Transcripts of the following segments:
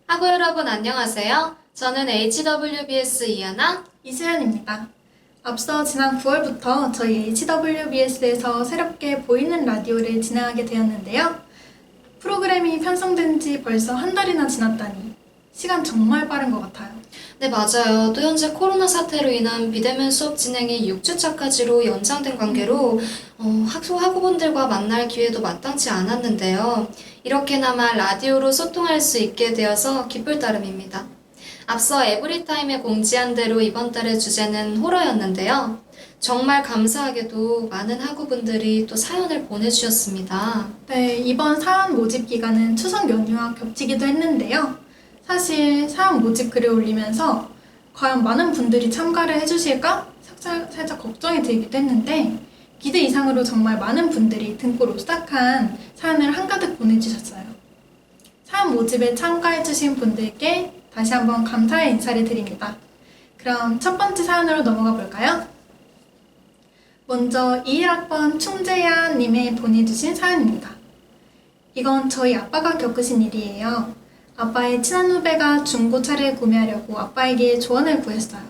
학우 여러분 안녕하세요. 저는 HWBS 이하나 이수연입니다. 앞서 지난 9월부터 저희 HWBS에서 새롭게 보이는 라디오를 진행하게 되었는데요. 프로그램이 편성된 지 벌써 한 달이나 지났다니 시간 정말 빠른 것 같아요. 네, 맞아요. 또 현재 코로나 사태로 인한 비대면 수업 진행이 6주차까지로 연장된 관계로 학우분들과 만날 기회도 마땅치 않았는데요. 이렇게나마 라디오로 소통할 수 있게 되어서 기쁠 따름입니다. 앞서 에브리타임에 공지한 대로 이번 달의 주제는 호러였는데요. 정말 감사하게도 많은 학우분들이 또 사연을 보내주셨습니다. 네, 이번 사연 모집 기간은 추석 연휴와 겹치기도 했는데요. 사실 사연 모집 글을 올리면서 과연 많은 분들이 참가를 해주실까 살짝 걱정이 들기도 했는데 기대 이상으로 정말 많은 분들이 등골 오싹한 사연을 한가득 보내주셨어요. 사연 모집에 참가해주신 분들께 다시 한번 감사의 인사를 드립니다. 그럼 첫 번째 사연으로 넘어가 볼까요? 먼저 21학번 충재야 님이 보내주신 사연입니다. 이건 저희 아빠가 겪으신 일이에요. 아빠의 친한 후배가 중고차를 구매하려고 아빠에게 조언을 구했어요.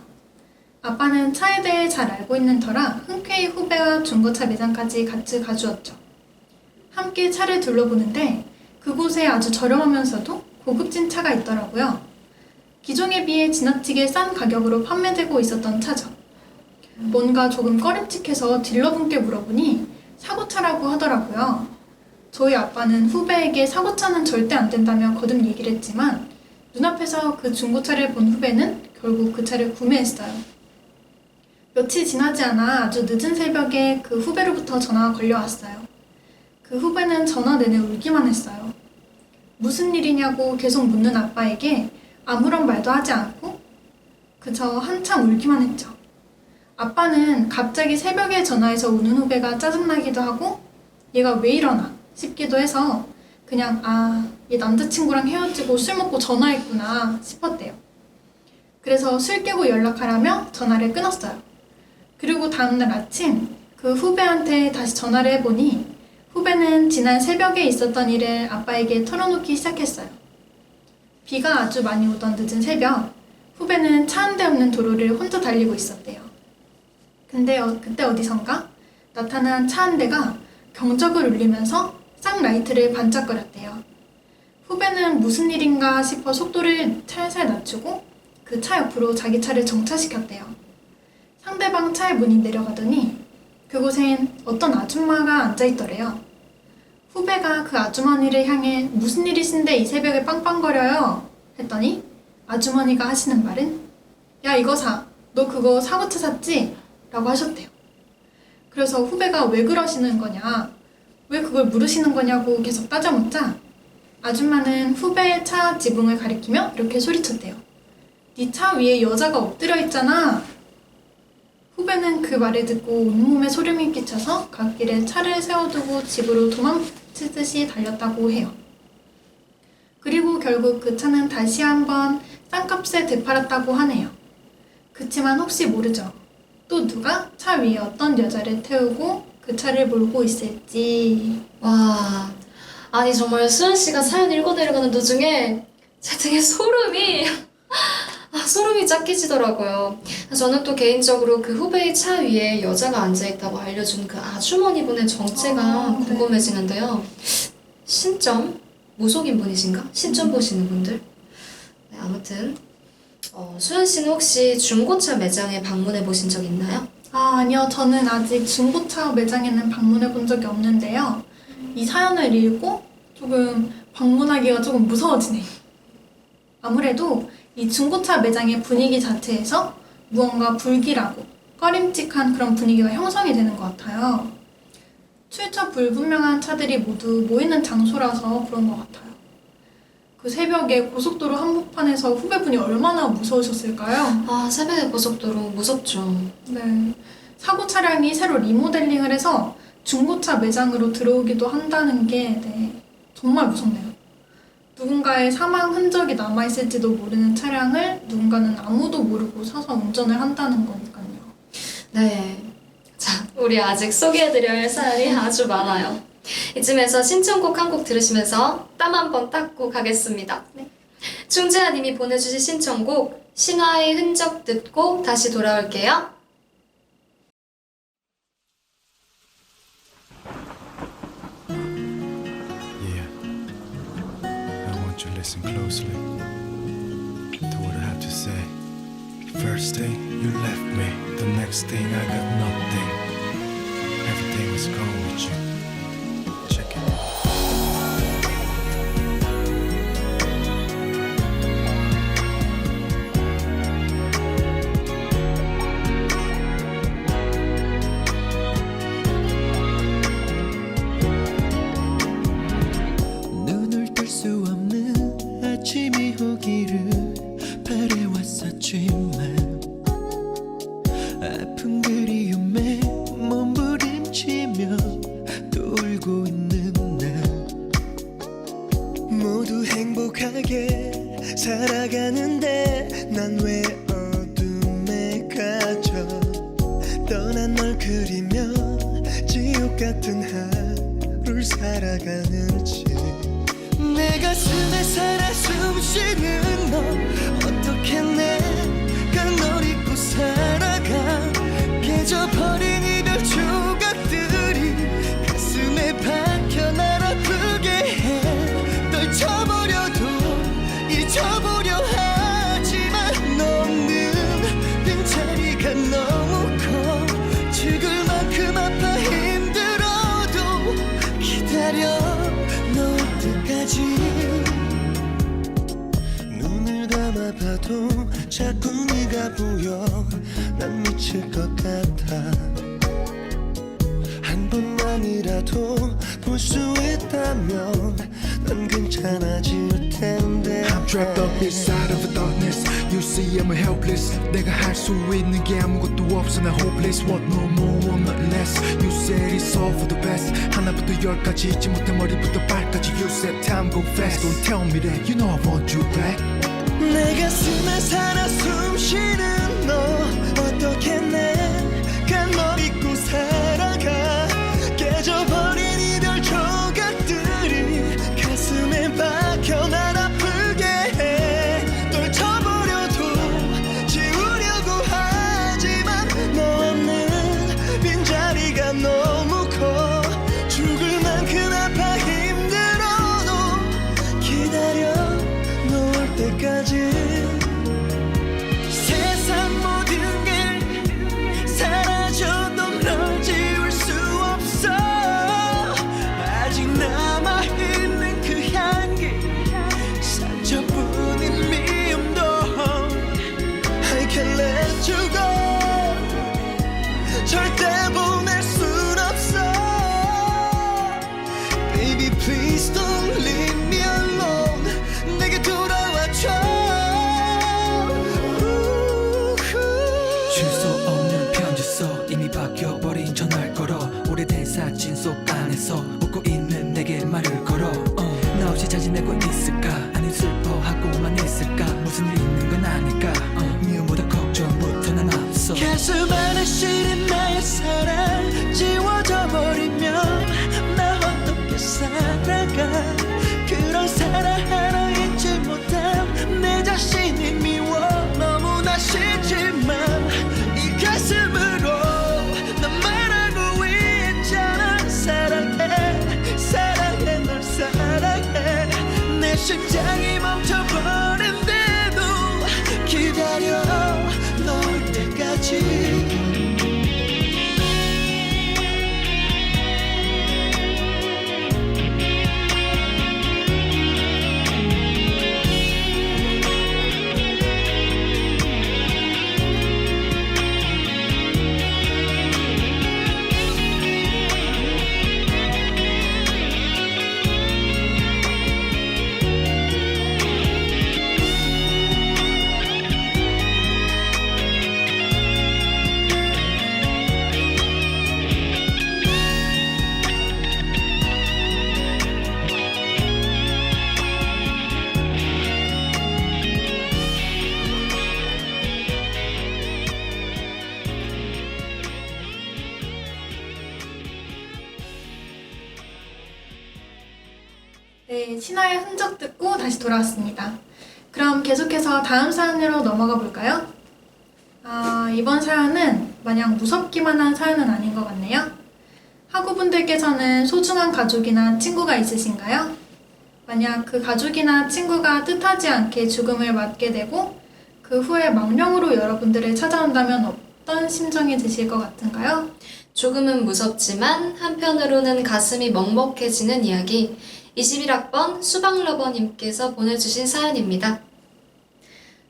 아빠는 차에 대해 잘 알고 있는 터라 흔쾌히 후배와 중고차 매장까지 같이 가주었죠. 함께 차를 둘러보는데 그곳에 아주 저렴하면서도 고급진 차가 있더라고요. 기종에 비해 지나치게 싼 가격으로 판매되고 있었던 차죠. 뭔가 조금 꺼림칙해서 딜러분께 물어보니 사고차라고 하더라고요. 저희 아빠는 후배에게 사고차는 절대 안 된다며 거듭 얘기를 했지만 눈앞에서 그 중고차를 본 후배는 결국 그 차를 구매했어요. 며칠 지나지 않아 아주 늦은 새벽에 그 후배로부터 전화가 걸려왔어요. 그 후배는 전화 내내 울기만 했어요. 무슨 일이냐고 계속 묻는 아빠에게 아무런 말도 하지 않고 그저 한참 울기만 했죠. 아빠는 갑자기 새벽에 전화해서 우는 후배가 짜증나기도 하고 얘가 왜 이러나 싶기도 해서 그냥 얘 남자친구랑 헤어지고 술 먹고 전화했구나 싶었대요. 그래서 술 깨고 연락하라며 전화를 끊었어요. 그리고 다음날 아침 그 후배한테 다시 전화를 해보니 후배는 지난 새벽에 있었던 일을 아빠에게 털어놓기 시작했어요. 비가 아주 많이 오던 늦은 새벽 후배는 차 한 대 없는 도로를 혼자 달리고 있었대요. 근데 그때 어디선가 나타난 차 한 대가 경적을 울리면서 쌍라이트를 반짝거렸대요. 후배는 무슨 일인가 싶어 속도를 살살 낮추고 그 차 옆으로 자기 차를 정차시켰대요. 상대방 차의 문이 내려가더니 그곳엔 어떤 아줌마가 앉아있더래요. 후배가 그 아주머니를 향해 무슨 일이신데 이 새벽에 빵빵거려요? 했더니 아주머니가 하시는 말은 야 이거 사. 너 그거 사고차 샀지? 라고 하셨대요. 그래서 후배가 왜 그러시는 거냐? 왜 그걸 물으시는 거냐고 계속 따져묻자 아줌마는 후배의 차 지붕을 가리키며 이렇게 소리쳤대요. 네 차 위에 여자가 엎드려 있잖아. 후배는 그 말을 듣고 온몸에 소름이 끼쳐서 갓길에 차를 세워두고 집으로 도망치듯이 달렸다고 해요. 그리고 결국 그 차는 다시 한번 싼값에 되팔았다고 하네요. 그치만 혹시 모르죠. 또 누가 차 위에 어떤 여자를 태우고 그 차를 몰고 있을지. 와, 아니 정말 수연 씨가 사연 읽어 내려가는 도중에 제 등에 소름이 쫙 끼치더라고요. 저는 또 개인적으로 그 후배의 차 위에 여자가 앉아있다고 알려준 그 아주머니분의 정체가 네. 궁금해지는데요. 신점? 무속인 분이신가? 신점 보시는 분들? 네, 아무튼 수연 씨는 혹시 중고차 매장에 방문해 보신 적 있나요? 아니요. 저는 아직 중고차 매장에는 방문해 본 적이 없는데요. 이 사연을 읽고 조금 방문하기가 조금 무서워지네요. 아무래도 이 중고차 매장의 분위기 자체에서 무언가 불길하고 꺼림칙한 그런 분위기가 형성이 되는 것 같아요. 출처 불분명한 차들이 모두 모이는 장소라서 그런 것 같아요. 그 새벽에 고속도로 한복판에서 후배분이 얼마나 무서우셨을까요? 새벽에 고속도로 무섭죠. 네. 사고 차량이 새로 리모델링을 해서 중고차 매장으로 들어오기도 한다는 게 정말 무섭네요. 누군가의 사망 흔적이 남아있을지도 모르는 차량을 누군가는 아무도 모르고 사서 운전을 한다는 거니까요. 네. 자, 우리 아직 소개해드려야 할 사연이 아주 많아요. 이쯤에서 신청곡 한 곡 들으시면서 땀 한 번 닦고 가겠습니다. 네. 충재아 님이 보내주신 신청곡 신화의 흔적 듣고 다시 돌아올게요. Yeah, I want you to listen closely to what I have to say. First day you left me, the next thing I got nothing. Everything was gone with you. Check it. 눈을 뜰 수 없는 아침이 오기를 바래왔었지만 아픈 그리움에 몸부림치며 돌고 있는 날 모두 행복하게 살아가는데 난 왜 어둠에 갇혀 떠난 널 그리며 지옥 같은 하루를 살아가는지 내 가슴에 살아 숨쉬는 너 어떻게 내가 널 잊고 살아가 깨져버린 이별 조각들이 가슴에 박혀 날 아프게 해 떨쳐버려도 잊어보려 하지만 없는 빈자리가 너무 커 죽을 만큼 아파 힘들어도 기다려 너 올 때까지 눈을 감아봐도 자꾸 네가 보여 난 미칠 것 같아 한 번만이라도 볼 수 있다면 난 괜찮아질 텐데 I'm trapped up inside of the darkness You see I'm helpless 내가 할 수 있는 게 아무것도 없어 나 hopeless Want no more, want not less You said it's all for the best 하나부터 열까지 잊지 못해 머리부터 발까지 You said time go fast Don't tell me that You know I want you back 내 가슴에 살아 숨쉬는 너 어떻게 내가 널 잊고 살아가 깨져버린 이별 조각들이 가슴에 박혀 날 아프게 해 떨쳐버려도 지우려고 하지만 너 없는 빈자리가 너무 커 죽을 만큼 아파 힘들어도 기다려 너 올 때까지 세상 모든 게 사라져도 널 지울 수 없어 아직 남아있는 그 향기 상처뿐인 미움도 I can't let you go 절대 보낼 순 없어 Baby please don't leave me alone 내게 돌아와줘 줄 수 없는 편지 써 이미 바뀌어버린 전화를 걸어 오래된 사진 속 안에서 웃고 있는 내게 말을 걸어 나 없이 잘 지내고 있을까 아니 슬퍼하고만 있을까 무슨 일 있는 건 아닐까 미움보다 걱정부터 난 앞서 가슴 안에 시린 나의 사랑 지워져 버리면 나 어떻게 살아가 그런 사랑 하나 잊지 못한 내 자신이 미워 너무나 싫지만 이 가슴으로 난 말하고 있잖아 사랑해 사랑해 널 사랑해 내 심장이 멈춰버린대도 기다려 너 올 때까지 네, 신화의 흔적 듣고 다시 돌아왔습니다. 그럼 계속해서 다음 사연으로 넘어가 볼까요? 이번 사연은 마냥 무섭기만 한 사연은 아닌 것 같네요. 학우분들께서는 소중한 가족이나 친구가 있으신가요? 만약 그 가족이나 친구가 뜻하지 않게 죽음을 맞게 되고 그 후에 망령으로 여러분들을 찾아온다면 어떤 심정이 드실 것 같은가요? 조금은 무섭지만 한편으로는 가슴이 먹먹해지는 이야기. 21학번 수박러버님께서 보내주신 사연입니다.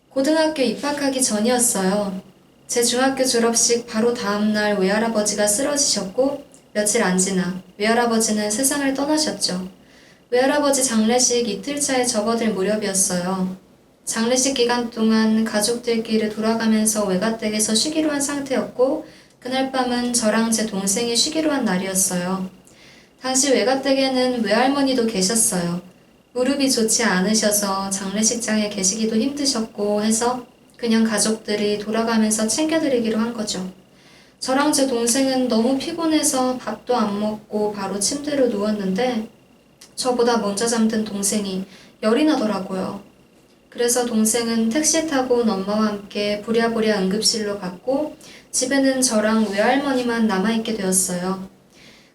고등학교 입학하기 전이었어요. 제 중학교 졸업식 바로 다음날 외할아버지가 쓰러지셨고 며칠 안 지나 외할아버지는 세상을 떠나셨죠. 외할아버지 장례식 이틀차에 접어들 무렵이었어요. 장례식 기간 동안 가족들끼리 돌아가면서 외가댁에서 쉬기로 한 상태였고 그날 밤은 저랑 제 동생이 쉬기로 한 날이었어요. 당시 외가댁에는 외할머니도 계셨어요. 무릎이 좋지 않으셔서 장례식장에 계시기도 힘드셨고 해서 그냥 가족들이 돌아가면서 챙겨드리기로 한 거죠. 저랑 제 동생은 너무 피곤해서 밥도 안 먹고 바로 침대로 누웠는데 저보다 먼저 잠든 동생이 열이 나더라고요. 그래서 동생은 택시 타고 온 엄마와 함께 부랴부랴 응급실로 갔고 집에는 저랑 외할머니만 남아있게 되었어요.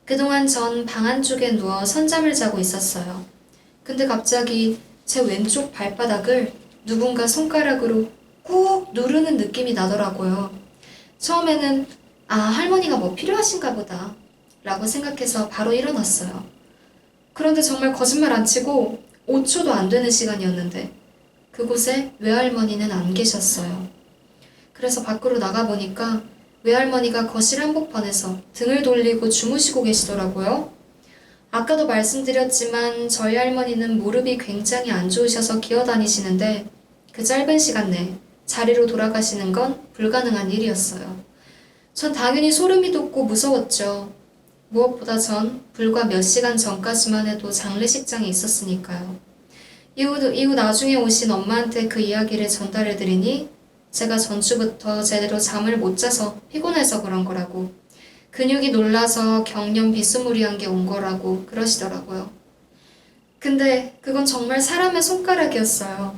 그동안 전 방 안쪽에 누워 선잠을 자고 있었어요. 근데 갑자기 제 왼쪽 발바닥을 누군가 손가락으로 꾹 누르는 느낌이 나더라고요. 처음에는 할머니가 뭐 필요하신가 보다 라고 생각해서 바로 일어났어요. 그런데 정말 거짓말 안 치고 5초도 안 되는 시간이었는데 그곳에 외할머니는 안 계셨어요. 그래서 밖으로 나가보니까 외할머니가 거실 한복판에서 등을 돌리고 주무시고 계시더라고요. 아까도 말씀드렸지만 저희 할머니는 무릎이 굉장히 안 좋으셔서 기어다니시는데 그 짧은 시간 내에 자리로 돌아가시는 건 불가능한 일이었어요. 전 당연히 소름이 돋고 무서웠죠. 무엇보다 전 불과 몇 시간 전까지만 해도 장례식장에 있었으니까요. 이후 나중에 오신 엄마한테 그 이야기를 전달해드리니 제가 전주부터 제대로 잠을 못 자서 피곤해서 그런 거라고, 근육이 놀라서 경련 비스무리한 게 온 거라고 그러시더라고요. 근데 그건 정말 사람의 손가락이었어요.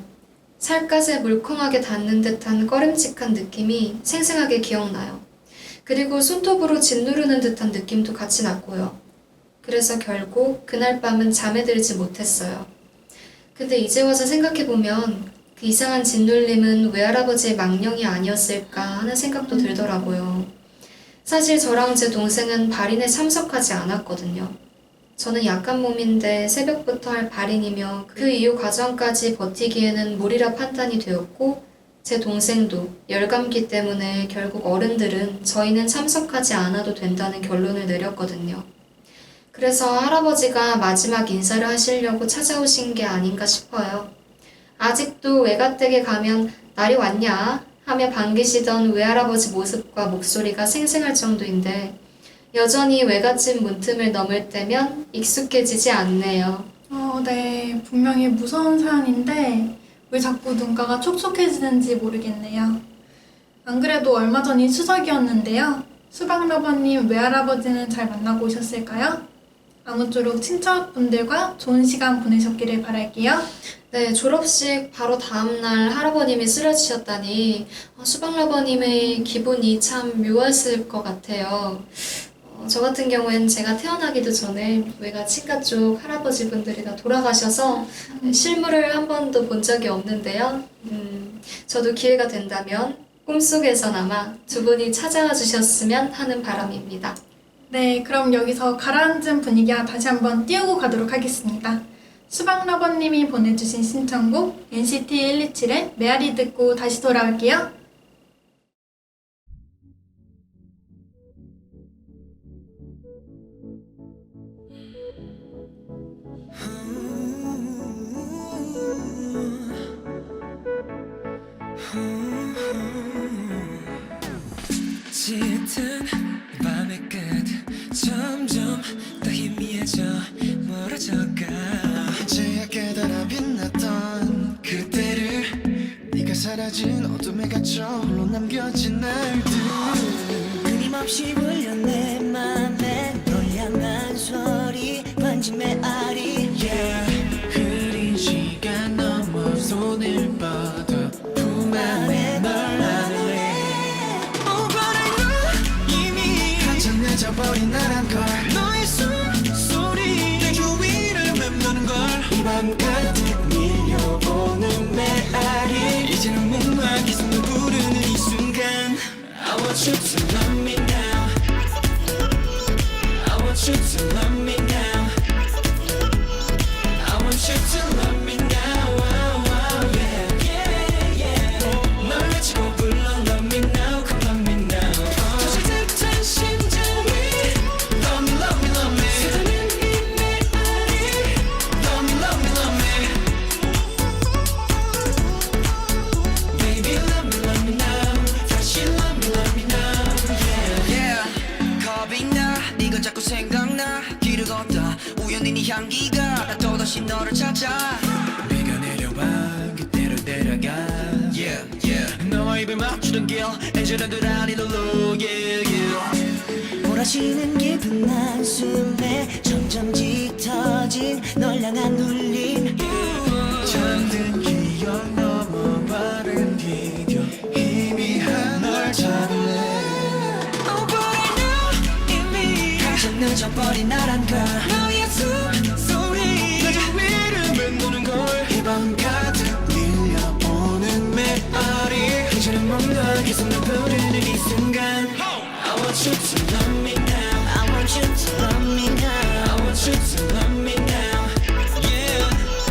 살갗에 물컹하게 닿는 듯한 꺼림칙한 느낌이 생생하게 기억나요. 그리고 손톱으로 짓누르는 듯한 느낌도 같이 났고요. 그래서 결국 그날 밤은 잠에 들지 못했어요. 근데 이제 와서 생각해보면 그 이상한 짓눌림은 외할아버지의 망령이 아니었을까 하는 생각도 들더라고요. 사실 저랑 제 동생은 발인에 참석하지 않았거든요. 저는 약한 몸인데 새벽부터 할 발인이며 그 이후 과정까지 버티기에는 무리라 판단이 되었고 제 동생도 열감기 때문에 결국 어른들은 저희는 참석하지 않아도 된다는 결론을 내렸거든요. 그래서 할아버지가 마지막 인사를 하시려고 찾아오신 게 아닌가 싶어요. 아직도 외가댁에 가면 날이 왔냐 하며 반기시던 외할아버지 모습과 목소리가 생생할 정도인데 여전히 외갓집 문틈을 넘을 때면 익숙해지지 않네요. 네, 분명히 무서운 사연인데 왜 자꾸 눈가가 촉촉해지는지 모르겠네요. 안 그래도 얼마 전이 추석이었는데요. 수박러버님 외할아버지는 잘 만나고 오셨을까요? 아무쪼록 친척분들과 좋은 시간 보내셨기를 바랄게요. 네, 졸업식 바로 다음날 할아버님이 쓰러지셨다니 수박러버님의 기분이 참 묘했을 것 같아요. 저 같은 경우엔 제가 태어나기도 전에 외가 친가 쪽 할아버지 분들이 다 돌아가셔서 실물을 한 번도 본 적이 없는데요. 저도 기회가 된다면 꿈속에서나마 두 분이 찾아와 주셨으면 하는 바람입니다. 네, 그럼 여기서 가라앉은 분위기 다시 한번 띄우고 가도록 하겠습니다. 수박러버님이 보내주신 신청곡 NCT 127의 메아리 듣고 다시 돌아올게요. 짙은 밤의 끝 점점 더 희미해져 멀어져가 이제야 깨달아 빛났던 그때를 네가 사라진 어둠에 갇혀 홀로 남겨진 날들 끊임없이 울려 내 맘에 널 향한 소리 반지 메아리 yeah. want you to love me now. I want you to love me now. I want you to love me now. Wow, wow, yeah, yeah, yeah. 널 외치고 불러 love me now. Come love me now. 다시 듯한 심장이 love me, love me, love me. 세상은 이 메아리 love me, love me, love me. Baby, love me now. 다시 love me now. Yeah, yeah. 겁이 나 네가 자꾸 생각나 길을 걷다 우연히 네 향기가 나 또다시 너를 찾아 비가 내려와 그대로 내려가 yeah, yeah. 너와 입을 맞추던 길 애절하들 아니도 yeah, yeah. 몰아치는 깊은 한숨에 점점 짙어진 널 향한 울림. 잠든 기억 넘어 빠른 비교 희미한 널 잡을래 Oh but I know 이미 한참 늦어버린 나란가 너의 숨소리 나 좀 위를 맴도는 걸 이 밤 가득 밀려오는 메아리 이제는 뭔가 계속 날 부르는 이 순간 I want you to love me now. I want you to love me now. I want you to love me now. Yeah,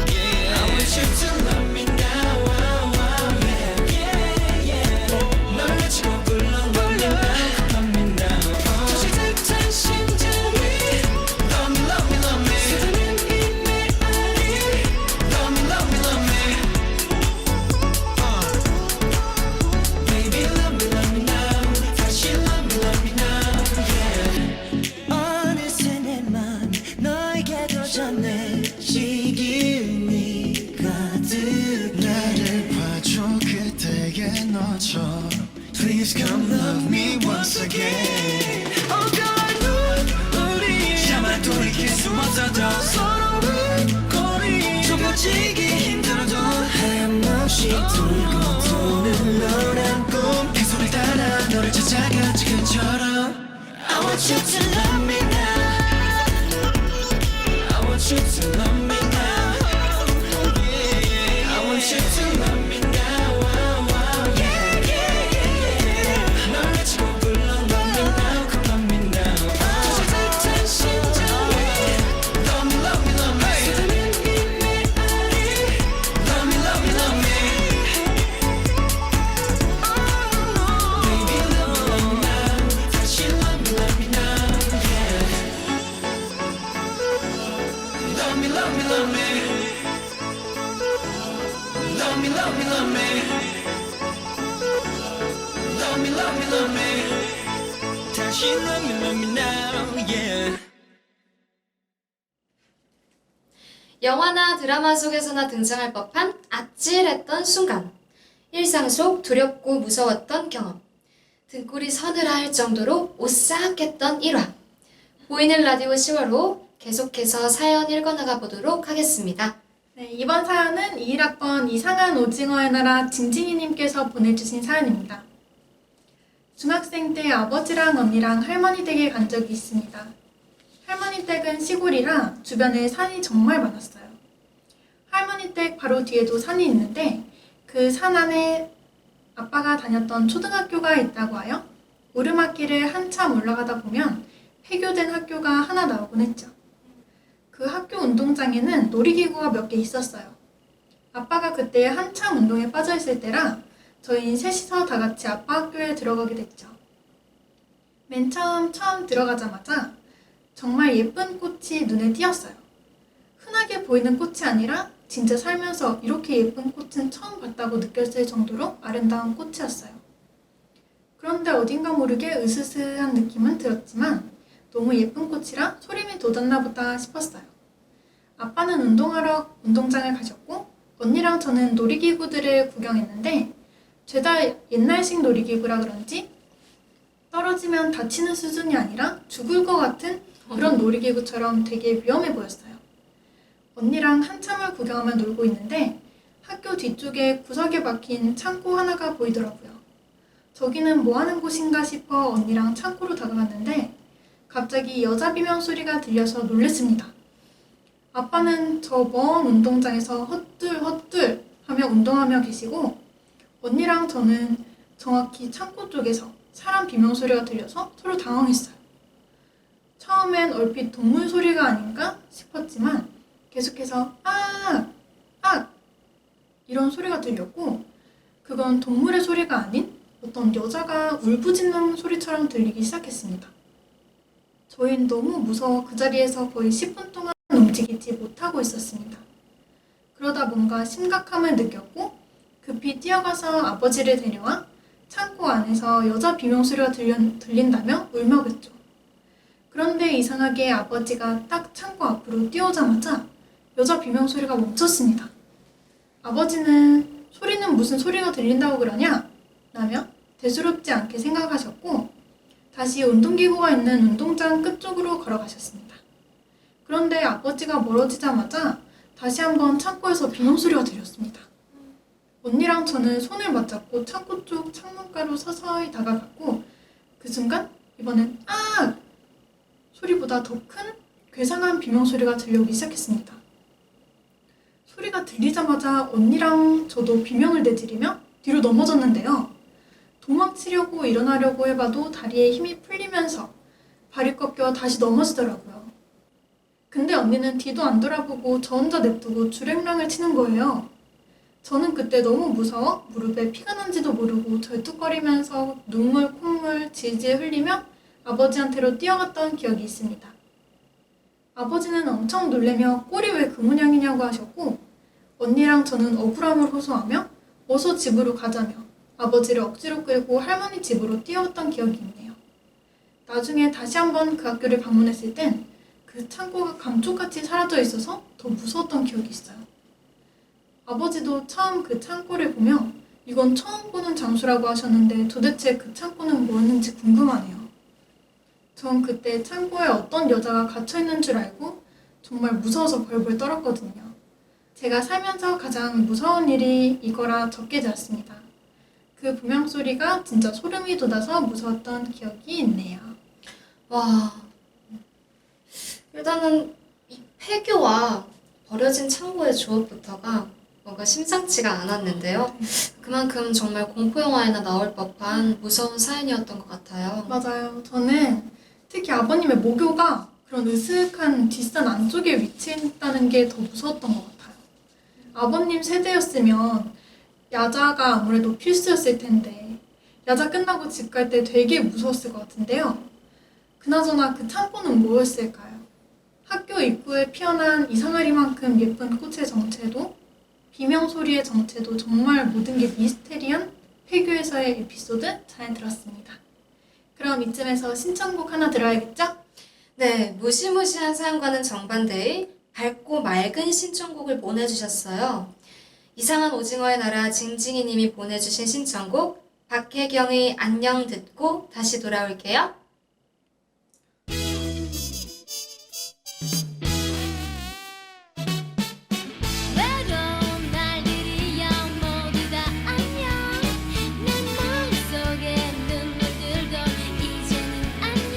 yeah. I want you to love me now. Wow, wow, yeah, yeah, yeah. 널 외치고 불러 love me now love me now 다시 듯한 심장이 Love me love me love me 세상은 이 메아리 Love me love me love me Baby love me now. 다시 love me now. Yeah. 어느새 내 맘 너에게도 전해지기움이 가득 나를 봐줘 그때의 너처럼 Please come love me once again Oh God 우리 차마 돌이킬 수 없어도 서로의 거리 좁아지기 힘들어도 하염없이 돌고 도는 너란 꿈 그 소리를 따라 너를 찾아가 지금처럼 I want you to love me now. I want you to love me now. I want you to love me now. Wow, wow, yeah, yeah, yeah, yeah. 널 외치고 불러 love me now come love me now 다시 듯한 심장이 Love me love me love me 세상은 이 메아리 Love me love me love me Baby love me now. 다시 love me now. Yeah. Love me love me love me Love me love me love me Love me love me love me 다시 love me now. Yeah. 영화나 드라마 속에서나 등장할 법한 아찔했던 순간. 일상 속 두렵고 무서웠던 경험. 등골이 서늘할 정도로 오싹했던 일화. 보이는 라디오 10월호 계속해서 사연 읽어나가 보도록 하겠습니다. 네, 이번 사연은 21학번 이상한 오징어의 나라 징징이님께서 보내주신 사연입니다. 중학생 때 아버지랑 언니랑 할머니 댁에 간 적이 있습니다. 할머니 댁은 시골이라 주변에 산이 정말 많았어요. 할머니 댁 바로 뒤에도 산이 있는데 그 산 안에 아빠가 다녔던 초등학교가 있다고 하여 오르막길을 한참 올라가다 보면 폐교된 학교가 하나 나오곤 했죠. 그 학교 운동장에는 놀이기구가 몇 개 있었어요. 아빠가 그때 한참 운동에 빠져있을 때라 저희 셋이서 다 같이 아빠 학교에 들어가게 됐죠. 맨 처음 들어가자마자 정말 예쁜 꽃이 눈에 띄었어요. 흔하게 보이는 꽃이 아니라 진짜 살면서 이렇게 예쁜 꽃은 처음 봤다고 느꼈을 정도로 아름다운 꽃이었어요. 그런데 어딘가 모르게 으스스한 느낌은 들었지만 너무 예쁜 꽃이라 소림이 돋았나 보다 싶었어요. 아빠는 운동하러 운동장을 가셨고 언니랑 저는 놀이기구들을 구경했는데 죄다 옛날식 놀이기구라 그런지 떨어지면 다치는 수준이 아니라 죽을 것 같은 그런 놀이기구처럼 되게 위험해 보였어요. 언니랑 한참을 구경하며 놀고 있는데 학교 뒤쪽에 구석에 박힌 창고 하나가 보이더라고요. 저기는 뭐 하는 곳인가 싶어 언니랑 창고로 다가갔는데 갑자기 여자 비명 소리가 들려서 놀랬습니다. 아빠는 저 먼 운동장에서 헛둘 하며 운동하며 계시고 언니랑 저는 정확히 창고 쪽에서 사람 비명 소리가 들려서 서로 당황했어요. 처음엔 얼핏 동물 소리가 아닌가 싶었지만 계속해서 아! 아! 이런 소리가 들렸고 그건 동물의 소리가 아닌 어떤 여자가 울부짖는 소리처럼 들리기 시작했습니다. 저희는 너무 무서워 그 자리에서 거의 10분 동안 움직이지 못하고 있었습니다. 그러다 뭔가 심각함을 느꼈고 급히 뛰어가서 아버지를 데려와 창고 안에서 여자 비명소리가 들린다며 울먹였죠. 그런데 이상하게 아버지가 딱 창고 앞으로 뛰어오자마자 여자 비명소리가 멈췄습니다. 아버지는 소리는 무슨 소리가 들린다고 그러냐? 라며 대수롭지 않게 생각하셨고 다시 운동기구가 있는 운동장 끝쪽으로 걸어가셨습니다. 그런데 아버지가 멀어지자마자 다시 한번 창고에서 비명소리가 들렸습니다. 언니랑 저는 손을 맞잡고 창고 쪽 창문가로 서서히 다가갔고 그 순간 이번엔 아! 소리보다 더 큰 괴상한 비명소리가 들려오기 시작했습니다. 소리가 들리자마자 언니랑 저도 비명을 내지르며 뒤로 넘어졌는데요. 도망치려고 일어나려고 해봐도 다리에 힘이 풀리면서 발이 꺾여 다시 넘어지더라고요. 근데 언니는 뒤도 안 돌아보고 저 혼자 냅두고 주랭랑을 치는 거예요. 저는 그때 너무 무서워 무릎에 피가 난지도 모르고 절뚝거리면서 눈물, 콧물 질질 흘리며 아버지한테로 뛰어갔던 기억이 있습니다. 아버지는 엄청 놀래며 꼴이 왜 그 모양이냐고 하셨고 언니랑 저는 억울함을 호소하며 어서 집으로 가자며 아버지를 억지로 끌고 할머니 집으로 뛰어갔던 기억이 있네요. 나중에 다시 한번 그 학교를 방문했을 땐 그 창고가 감쪽같이 사라져 있어서 더 무서웠던 기억이 있어요. 아버지도 처음 그 창고를 보며 이건 처음 보는 장소라고 하셨는데 도대체 그 창고는 뭐였는지 궁금하네요. 전 그때 창고에 어떤 여자가 갇혀있는 줄 알고 정말 무서워서 벌벌 떨었거든요. 제가 살면서 가장 무서운 일이 이거라 적게 되었습니다. 그 비명소리가 진짜 소름이 돋아서 무서웠던 기억이 있네요. 와, 일단은 이 폐교와 버려진 창고의 조업부터가 뭔가 심상치가 않았는데요. 그만큼 정말 공포영화에나 나올 법한 무서운 사연이었던 것 같아요. 맞아요. 저는 특히 아버님의 모교가 그런 으슥한 뒷산 안쪽에 위치했다는 게 더 무서웠던 것 같아요. 아버님 세대였으면 야자가 아무래도 필수였을 텐데 야자 끝나고 집 갈 때 되게 무서웠을 것 같은데요. 그나저나 그 창고는 뭐였을까요? 학교 입구에 피어난 이상하리만큼 예쁜 꽃의 정체도 비명소리의 정체도 정말 모든 게 미스테리한 폐교에서의 에피소드 잘 들었습니다. 그럼 이쯤에서 신청곡 하나 들어야겠죠? 네, 무시무시한 사연과는 정반대의 밝고 맑은 신청곡을 보내주셨어요. 이상한 오징어의 나라 징징이 님이 보내주신 신청곡 박혜경의 안녕 듣고 다시 돌아올게요. 외로운 날들이야 모두 다 안녕 내 마음속에 눈물들도 이제는 안녕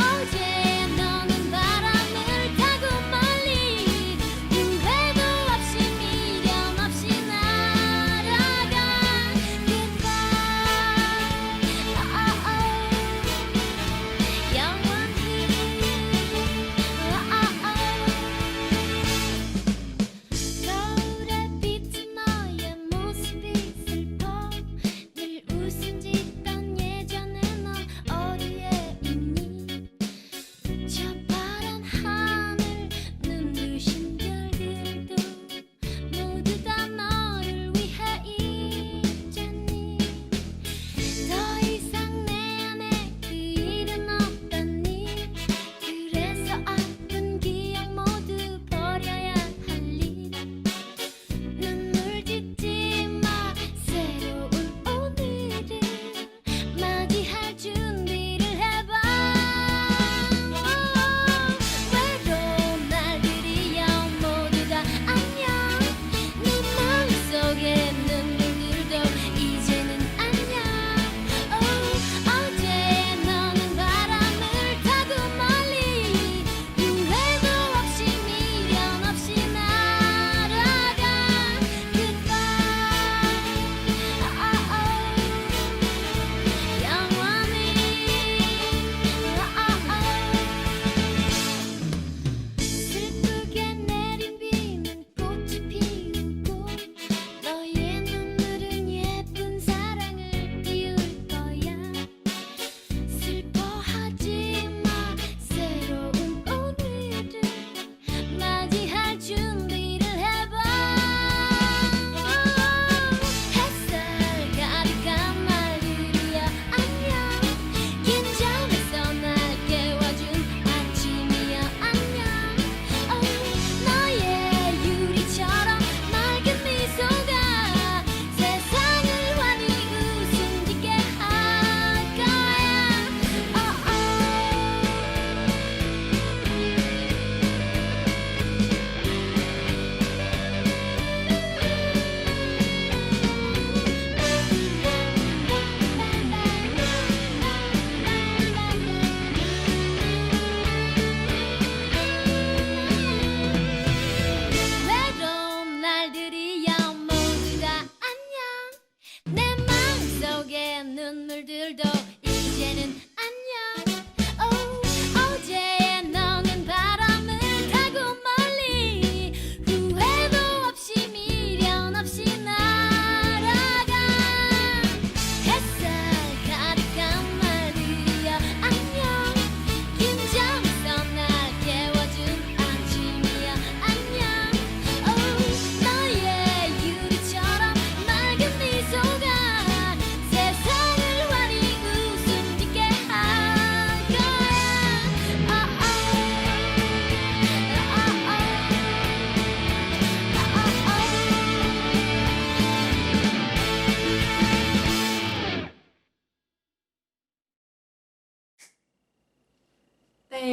어제 너는 바람을 타고 멀리 후회도 없이 미련 없이 날아간 Goodbye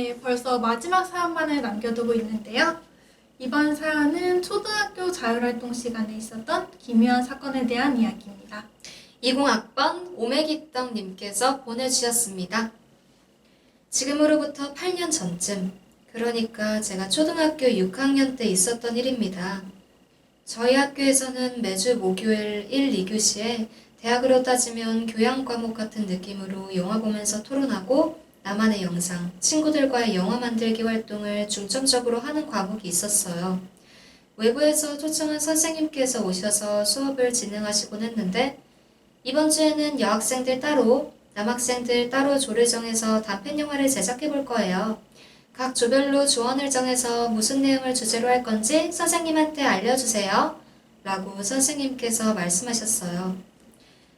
네, 벌써 마지막 사연만을 남겨두고 있는데요. 이번 사연은 초등학교 자율활동 시간에 있었던 기묘한 사건에 대한 이야기입니다. 20학번 오메기떡님께서 보내주셨습니다. 지금으로부터 8년 전쯤, 그러니까 제가 초등학교 6학년 때 있었던 일입니다. 저희 학교에서는 매주 목요일 1, 2교시에 대학으로 따지면 교양 과목 같은 느낌으로 영화 보면서 토론하고 나만의 영상, 친구들과의 영화 만들기 활동을 중점적으로 하는 과목이 있었어요. 외부에서 초청한 선생님께서 오셔서 수업을 진행하시곤 했는데 이번 주에는 여학생들 따로, 남학생들 따로 조를 정해서 단편 영화를 제작해 볼 거예요. 각 조별로 조언을 정해서 무슨 내용을 주제로 할 건지 선생님한테 알려주세요. 라고 선생님께서 말씀하셨어요.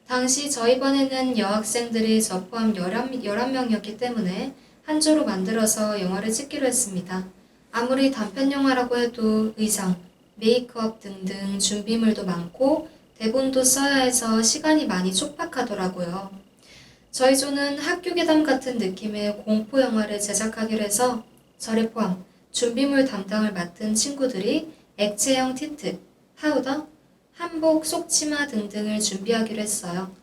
당시 저희 반에는 여학생들이 저 포함 11명이었기 때문에 한 조로 만들어서 영화를 찍기로 했습니다. 아무리 단편 영화라고 해도 의상, 메이크업 등등 준비물도 많고 대본도 써야 해서 시간이 많이 촉박하더라고요. 저희 조는 학교 괴담 같은 느낌의 공포 영화를 제작하기로 해서 저를 포함 준비물 담당을 맡은 친구들이 액체형 틴트, 파우더, 한복, 속치마 등등을 준비하기로 했어요.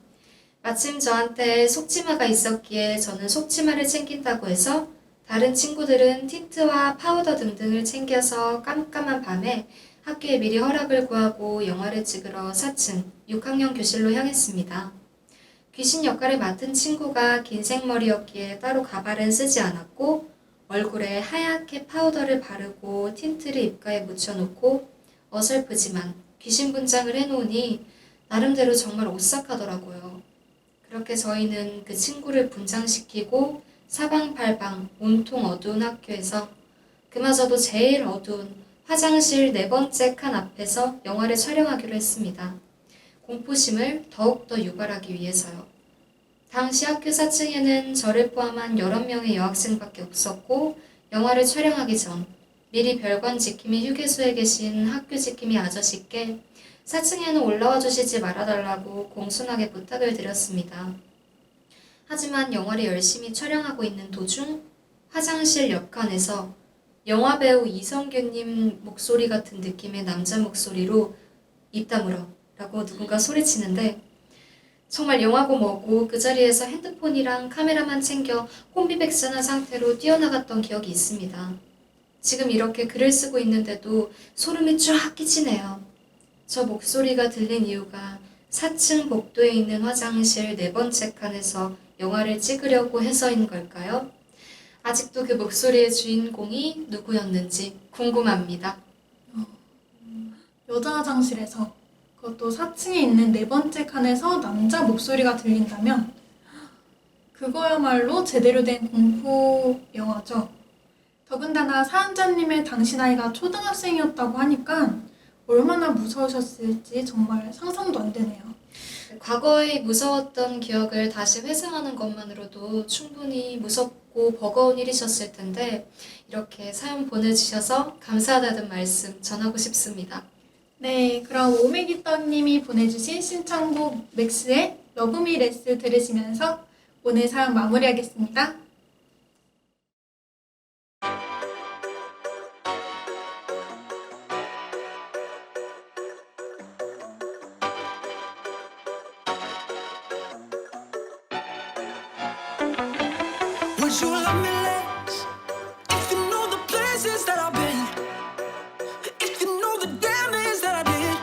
마침 저한테 속치마가 있었기에 저는 속치마를 챙긴다고 해서 다른 친구들은 틴트와 파우더 등등을 챙겨서 깜깜한 밤에 학교에 미리 허락을 구하고 영화를 찍으러 4층 6학년 교실로 향했습니다. 귀신 역할을 맡은 친구가 긴 생머리였기에 따로 가발은 쓰지 않았고 얼굴에 하얗게 파우더를 바르고 틴트를 입가에 묻혀놓고 어설프지만 귀신 분장을 해놓으니 나름대로 정말 오싹하더라고요. 그렇게 저희는 그 친구를 분장시키고 사방팔방 온통 어두운 학교에서 그마저도 제일 어두운 화장실 4번째 칸 앞에서 영화를 촬영하기로 했습니다. 공포심을 더욱더 유발하기 위해서요. 당시 학교 4층에는 저를 포함한 11명의 여학생밖에 없었고 영화를 촬영하기 전 미리 별관 지킴이 휴게소에 계신 학교 지킴이 아저씨께 4층에는 올라와 주시지 말아달라고 공손하게 부탁을 드렸습니다. 하지만 영화를 열심히 촬영하고 있는 도중 화장실 옆칸에서 영화배우 이성규님 목소리 같은 느낌의 남자 목소리로 입 다물어 라고 누군가 소리치는데 정말 영화고 뭐고 그 자리에서 핸드폰이랑 카메라만 챙겨 혼비백산한 상태로 뛰어나갔던 기억이 있습니다. 지금 이렇게 글을 쓰고 있는데도 소름이 쫙 끼치네요. 저 목소리가 들린 이유가 4층 복도에 있는 화장실 4번째 칸에서 영화를 찍으려고 해서인 걸까요? 아직도 그 목소리의 주인공이 누구였는지 궁금합니다. 여자 화장실에서 그것도 4층에 있는 4번째 칸에서 남자 목소리가 들린다면 그거야말로 제대로 된 공포 영화죠. 더군다나 사연자님의 당시 나이가 초등학생이었다고 하니까 얼마나 무서우셨을지 정말 상상도 안 되네요. 과거에 무서웠던 기억을 다시 회상하는 것만으로도 충분히 무섭고 버거운 일이셨을 텐데 이렇게 사연 보내주셔서 감사하다는 말씀 전하고 싶습니다. 네, 그럼 오메기떡님이 보내주신 신청곡 맥스의 러브미 레스 들으시면서 오늘 사연 마무리하겠습니다. Would you love me less if you know the places that I've been? If you know the damage that I did?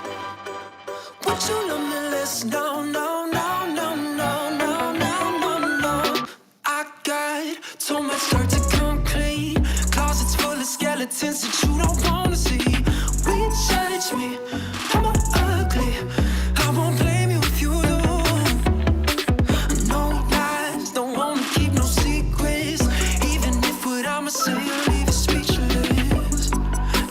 Would you love me less? No, no, no, no, no, no, no, no, no. I got too much dirt to come clean. Closets full of skeletons that you don't wanna see. We judge me, I'm ugly. I won't blame you if you do. No lies, don't wanna keep no secrets. Even if what I'ma say will leave you speechless.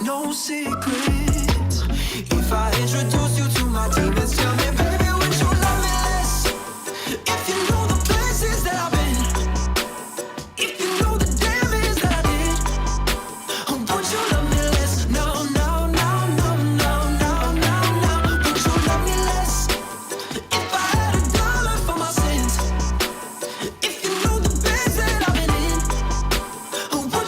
No secrets. If I introduce you to my demons, tell me, baby, would you love me less? If you know the places that I've been, if you know the damage that I did, would you love me less? No, no, no, no, no, no, no, no. Would you love me less? If I had $1 for my sins, if you know the beds that I've been in, would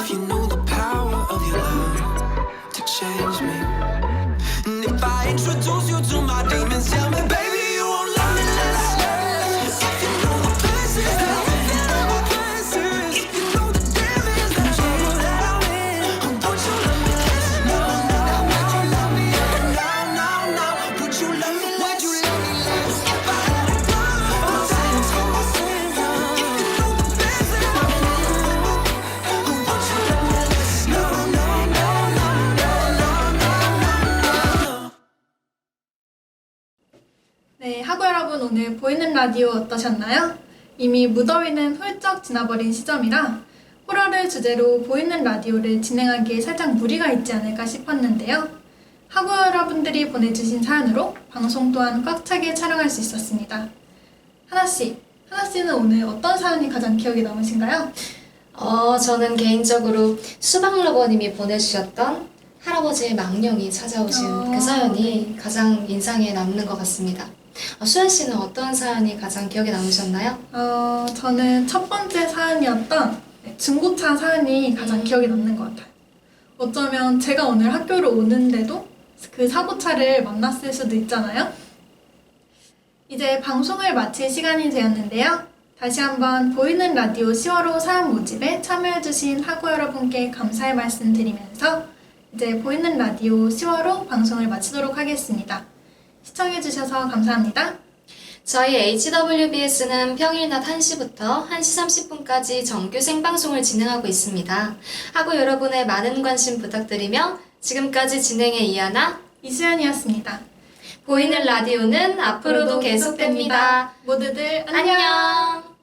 if you knew the power of your love to change me. And if I introduce you to my demons, tell me, baby, you won't love me less. If you know the places that I feel in my places, you know the damage that you will have me. Would you love me less? No, no, would you love me? No, no, no, would you love me less? Would you love me less? If I had a gun, my sins for my sins. If you know the places that I feel, would you love me less? No, no, no, no, no, no, no, no. 네, 학우 여러분 오늘 보이는 라디오 어떠셨나요? 이미 무더위는 훌쩍 지나버린 시점이라 호러를 주제로 보이는 라디오를 진행하기에 살짝 무리가 있지 않을까 싶었는데요. 학우 여러분들이 보내주신 사연으로 방송 또한 꽉 차게 촬영할 수 있었습니다. 하나씨는 오늘 어떤 사연이 가장 기억에 남으신가요? 저는 개인적으로 수박러버님이 보내주셨던 할아버지의 망령이 찾아오신 그 사연이 가장 인상에 남는 것 같습니다. 수연 씨는 어떤 사연이 가장 기억에 남으셨나요? 저는 첫 번째 사연이었던 중고차 사연이 가장 기억에 남는 것 같아요. 어쩌면 제가 오늘 학교를 오는데도 그 사고차를 만났을 수도 있잖아요. 이제 방송을 마칠 시간이 되었는데요. 다시 한번 보이는 라디오 10월호 사연 모집에 참여해주신 학우 여러분께 감사의 말씀 드리면서 이제 보이는 라디오 10월호 방송을 마치도록 하겠습니다. 시청해주셔서 감사합니다. 저희 HWBS는 평일 낮 1시부터 1시 30분까지 정규 생방송을 진행하고 있습니다. 하고 여러분의 많은 관심 부탁드리며 지금까지 진행의 이하나, 이수연이었습니다. 보이는 라디오는 앞으로도 계속됩니다. 모두들 안녕! 안녕!